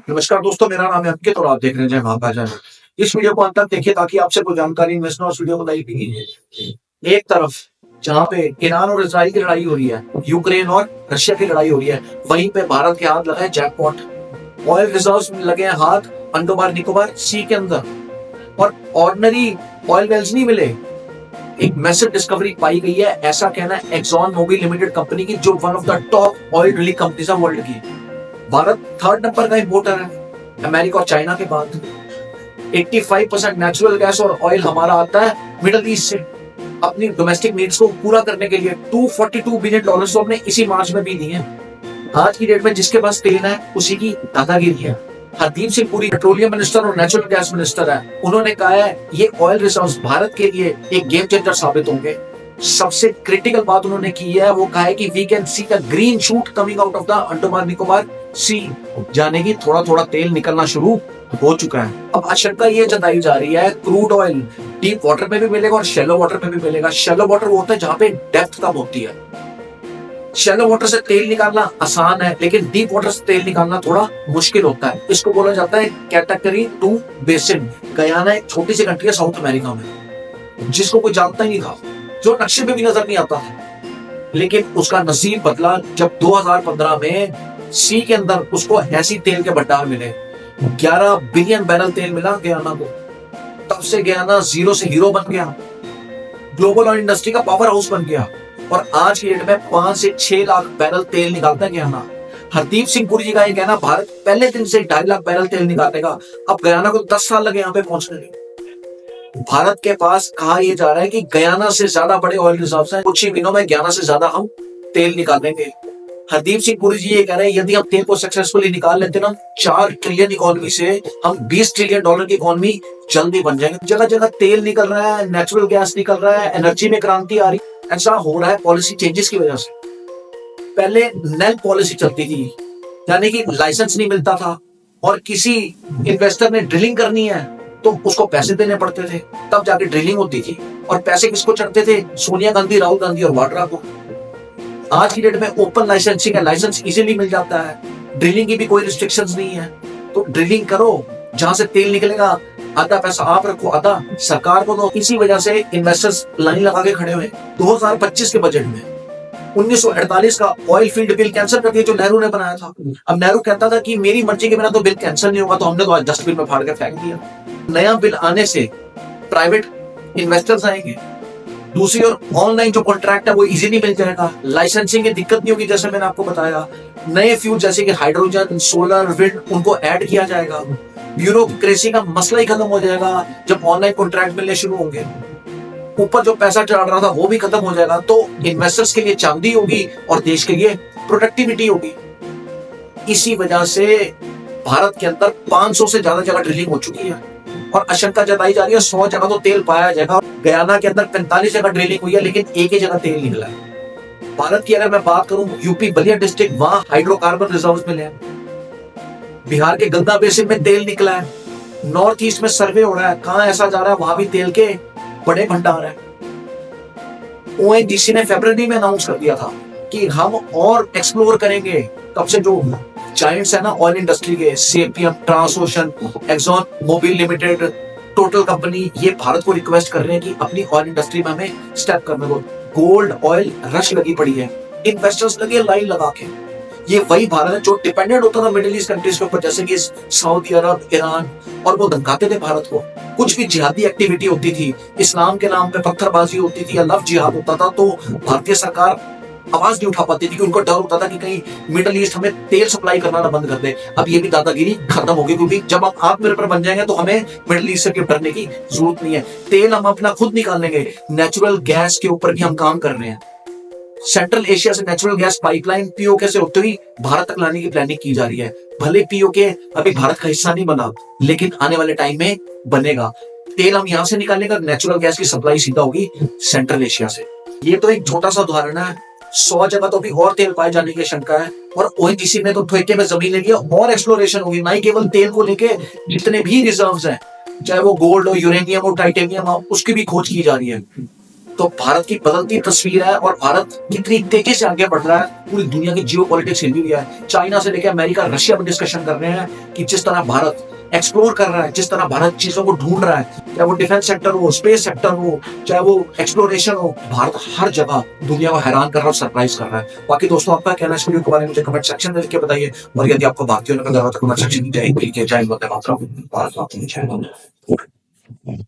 नमस्कार दोस्तों, मेरा नाम है अंकित और आप देख रहे हैं जय महाकाल। इस वीडियो को अंत तक देखिए ताकि आपसे कोई जानकारी मिस ना हो। इस वीडियो को लाइक भी कीजिए। एक तरफ जहाँ पे ईरान और इसराइल की लड़ाई हो रही है, यूक्रेन और रशिया की लड़ाई हो रही है, वहीं पे भारत के हाथ लगा है जैकपॉट। ऑयल रिजर्व्स में लगे हैं हाथ अंडोमान निकोबार सी के अंदर, और ऑर्डिनरी ऑयल वेल्स नहीं मिले, एक मैसिव डिस्कवरी पाई गई है। ऐसा कहना है एक्सॉन मोबिल लिमिटेड कंपनी की, जो one of the top oil drilling companies है वर्ल्ड की। भारत थर्ड नंबर का इंपोर्टर है अमेरिका और चाइना के बाद। 85% नेचुरल गैस और ऑयल हमारा आता है मिडिल ईस्ट से। अपनी डोमेस्टिक नीड्स को पूरा करने के लिए $242 बिलियन तो हमने इसी मार्च में भी दिए हैं। आज की डेट में जिसके पास तेल है उसी की दादागिरी है। हरदीप सिंह पुरी पेट्रोलियम मिनिस्टर और नेचुरल गैस मिनिस्टर है, उन्होंने कहा है ये ऑयल रिसोर्स भारत के लिए एक गेम चेंजर साबित होंगे। सबसे क्रिटिकल बात उन्होंने की है, वो कहा है कि we can see the green shoot coming out of the Andaman Nicobar sea, जाने की थोड़ा थोड़ा तेल निकलना शुरू हो चुका है। अब आशंका ये जताई जा रही है क्रूड ऑयल डीप वाटर में भी मिलेगा और शैलो वाटर में भी मिलेगा। शैलो वाटर वो होता है जहां पे डेप्थ कम होती है। शैलो वाटर से तेल निकालना आसान है, लेकिन डीप वाटर से तेल निकालना थोड़ा मुश्किल होता है। इसको बोला जाता है कैटेगरी 2 बेसिन। गयाना एक छोटी सी कंट्री है साउथ अमेरिका में, जिसको कोई जानता ही नहीं था, जो नक्शे में भी नजर नहीं आता था। लेकिन उसका नसीब बदला जब 2015 में सी के अंदर उसको ऐसी तेल के भंडार मिले। 11 बिलियन बैरल तेल मिला गयाना को। तब से गयाना जीरो से हीरो बन गया, ग्लोबल ऑयल इंडस्ट्री का पावर हाउस बन गया, और आज की डेट में 5 से 6 लाख बैरल तेल निकालता है गयाना। हरदीप सिंह पुरी जी का ये कहना, भारत पहले दिन से 2.5 लाख बैरल तेल निकालेगा। अब गयाना को 10 साल लगे यहाँ पे पहुंचने में। भारत के पास कहा यह जा रहा है कि गयाना से ज्यादा बड़े ऑयल रिजर्व्स हैं। कुछ ही दिनों में गयाना से ज्यादा हम तेल निकालेंगे। हरदीप सिंह पुरी जी ये कह रहे हैं, यदि हम तेल को सक्सेसफुली निकाल लेते ना, 4 ट्रिलियन इकोनॉमी से हम $20 ट्रिलियन की इकोनॉमी जल्दी बन जाएंगे। जगह जगह तेल निकल रहा है, नेचुरल गैस निकल रहा है, एनर्जी में क्रांति आ रही है। ऐसा हो रहा है पॉलिसी चेंजेस की वजह से। पहले नेल पॉलिसी चलती थी, यानी कि लाइसेंस नहीं मिलता था, और किसी इन्वेस्टर ने ड्रिलिंग करनी है तो उसको पैसे देने पड़ते थे, तब जाके ड्रिलिंग होती थी। और पैसे किसको चढ़ते थे? सोनिया गांधी, राहुल गांधी और वाड्रा को। आज की डेट में ओपन लाइसेंसिंग है, लाइसेंस इजीली मिल जाता है, ड्रिलिंग की भी कोई रिस्ट्रिक्शंस नहीं है। तो ड्रिलिंग करो, जहां से तेल निकलेगा आधा पैसा आप रखो, आधा सरकार को दो। इसी वजह से इन्वेस्टर्स लाइन लगा के खड़े हुए। 2025 के बजट में 1948 का ऑयल फील्ड बिल कैंसिल कर दिया जो नेहरू ने बनाया था। अब नेहरू कहता था कि मेरी मर्जी के बिना तो बिल कैंसिल नहीं होगा, तो हमने तो डस्टबिन में फाड़ के फेंक दिया। नया बिल आने से प्राइवेट इन्वेस्टर्स आएंगे। दूसरी ओर ऑनलाइन जो कॉन्ट्रैक्ट है वो इजीली मिल जाएगा, लाइसेंसिंग की दिक्कत नहीं होगी। जैसे मैंने आपको बताया, नए फ्यूल जैसे कि हाइड्रोजन, सोलर, विंड, उनको ऐड किया जाएगा। ब्यूरोक्रेसी का मसला ही खत्म हो जाएगा जब ऑनलाइन कॉन्ट्रैक्ट मिलने शुरू होंगे। ऊपर जो पैसा चढ़ रहा था वो भी खत्म हो जाएगा, तो इन्वेस्टर्स के लिए चांदी होगी और देश के लिए प्रोडक्टिविटी होगी। इसी वजह से भारत के अंदर 500 से ज्यादा जगह ड्रिलिंग हो चुकी है, और आशंका जताई जा रही है 100 जगह तो तेल पाया जाएगा। गयाना के अंदर 45 जगह ड्रिलिंग हुई है, लेकिन एक ही जगह तेल निकला है। भारत की अगर मैं बात करूं, यूपी बलिया डिस्ट्रिक्ट, वहां हाइड्रोकार्बन रिजर्व्स मिले हैं। बिहार के गंगा बेसिन में तेल निकला है। नॉर्थ ईस्ट में सर्वे हो रहा है, कहां ऐसा जा रहा है वहां भी तेल के बड़े भंडार है। ओएनजीसी ने फरवरी में अनाउंस कर दिया था कि हम और एक्सप्लोर करेंगे। तब से जो जायंट्स है ना ऑयल इंडस्ट्री के, CPM, Transocean, Exxon Mobil limited, Total company, ये भारत को रिक्वेस्ट कर रहे हैं कि अपनी ऑयल इंडस्ट्री में हमें स्टेप करने दो। गोल्ड ऑयल रश लगी पड़ी है, इन्वेस्टर्स लगे लाइन लगा के। ये वही भारत है जो डिपेंडेंट होता था मिडिल ईस्ट कंट्रीज के ऊपर, जैसे कि सऊदी अरब, ईरान, और वो धमकाते थे भारत को। कुछ भी जिहादी एक्टिविटी होती थी, इस्लाम के नाम पे पत्थरबाजी होती थी या लव जिहाद होता था, तो भारतीय सरकार आवाज नहीं उठा पाती थी कि उनको डर होता था कि कहीं मिडिल ईस्ट हमें तेल सप्लाई करना ना बंद कर दे। अब ये भी दादागिरी खत्म होगी, क्योंकि जब हम आत्मनिर्भर बन जाएंगे तो हमें मिडिल ईस्ट से डरने की जरूरत नहीं है। तेल हम अपना खुद निकाल लेंगे। नेचुरल गैस के ऊपर भी हम काम कर रहे हैं। सेंट्रल एशिया से नेचुरल गैस पाइपलाइन पीओके से होते हुए भारत तक लाने की प्लानिंग की जा रही है। भले पीओके अभी भारत का हिस्सा नहीं बना, लेकिन आने वाले टाइम में बनेगा। तेल हम यहाँ से निकालेंगे, नेचुरल गैस की सप्लाई सीधा होगी सेंट्रल एशिया से। ये तो एक छोटा सा उदाहरण है। 100 जगह तो भी और तेल पाए जाने की शंका है, और ओएनजीसी में तो ठेके में जमीन लेगी और एक्सप्लोरेशन होगी। ना ही केवल तेल को लेके, जितने भी रिजर्व्स हैं, चाहे वो गोल्ड हो, यूरेनियम हो, टाइटेनियम हो, उसकी भी खोज की जा रही है। तो भारत की बदलती तस्वीर है और भारत कितनी तेजी से आगे बढ़ रहा है, पूरी दुनिया की जियो पॉलिटिक्स हिल भी है। चाइना से लेकर अमेरिका रशिया में डिस्कशन कर रहे हैं कि जिस तरह भारत एक्सप्लोर कर रहा है, जिस तरह भारत चीजों को ढूंढ रहा है, चाहे वो डिफेंस सेक्टर हो, स्पेस सेक्टर हो, चाहे वो एक्सप्लोरेशन हो, भारत हर जगह दुनिया को हैरान कर रहा है और सरप्राइज कर रहा है। बाकी दोस्तों आपका कहना है इस वीडियो के बारे में मुझे कमेंट सेक्शन में लिख के बताइए, और यदि आपको भारतीयों ने कमेंट सेक्शन में जय हिंद लिखिए, जय हिंद, वंदे मातरम, भारत माता की जय।